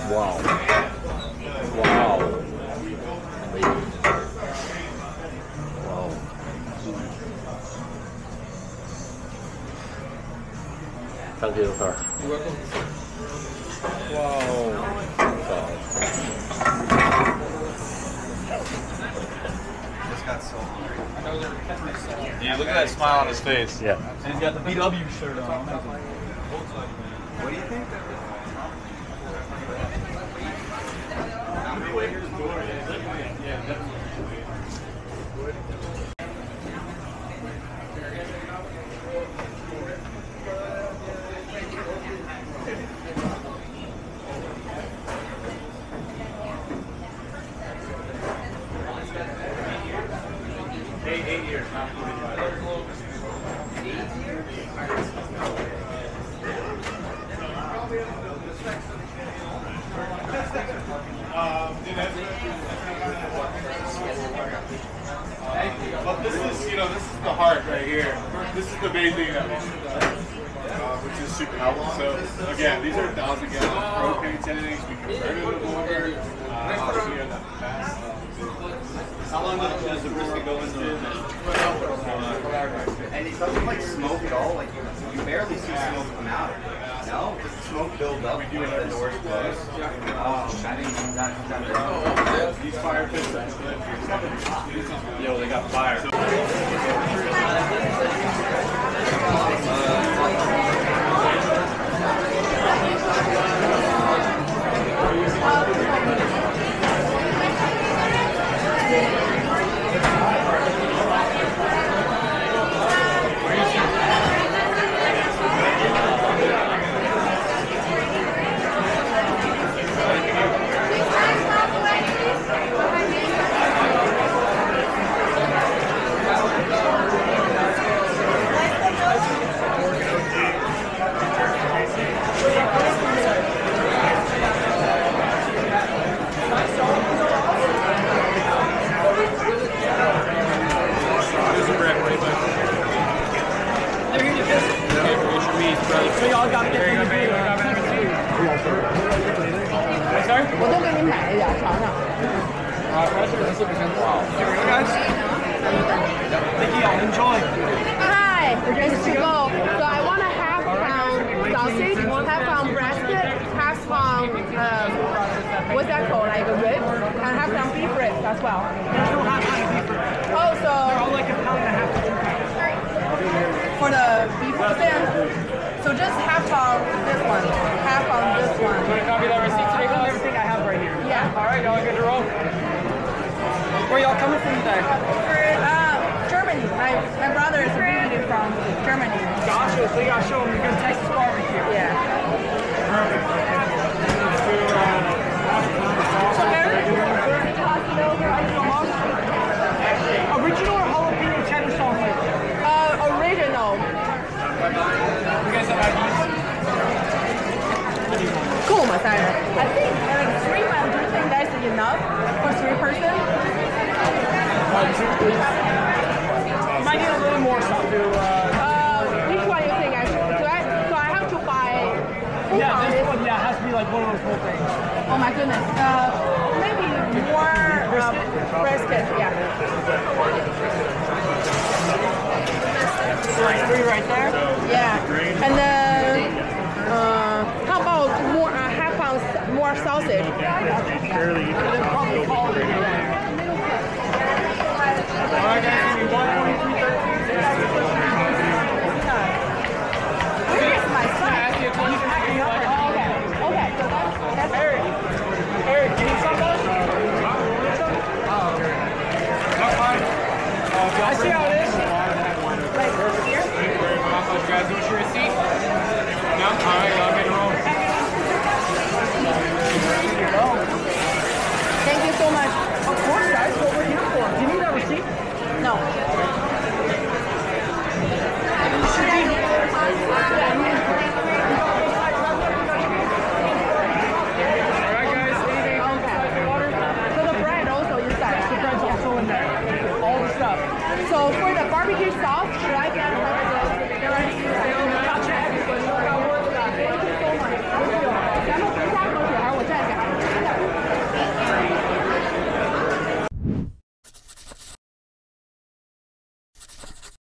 Wow. Wow. Wow. Thank you, sir. You're welcome. Wow. Just got so hungry. Yeah, look at that smile on his face. Yeah. And he's got the BW shirt on. What do you think? But this is, this is the heart right here. This is the main thing that which is super helpful. So again, these are 1,000-gallon propane tanks. We converted them over. Obviously, are the best. How long does the brisket go into? And it doesn't like smoke at all. Like you barely see smoke come out. No, just the smoke builds up. We do it the doors closed. These fire pits. Yo, they got fire. Hi, we're ready to go. So I want a half-pound sausage, half-pound brisket, half-pound, what's that called, like a rib, and half-pound beef ribs as well. There's no half-pound beef ribs. Oh, so... They're all like a pound and a half to 2 pounds. For the beef ribs then? So just half-pound this one, half-pound this one. You want to copy that receipt today? Everything I have right here. Yeah. All right, y'all good to roll? Where y'all coming from today? Germany. My brother is really from Germany. Gotcha. So you gotta show them the good Texas barbecue. Yeah. Perfect. So original or jalapeno cheddar sauce flavor? Original. You guys have IDs? Cool, Masaya. I think like 3 months. Do you think that's enough for 3 person? Might need a little more stuff. Which one you think I should? So I have to buy. Yeah, this one. Yeah, has to be like one of those whole things. Oh my goodness. Maybe more brisket. Yeah. Like 3 right there. Yeah. And then how about more half-pound more sausage? All right, guys, give me one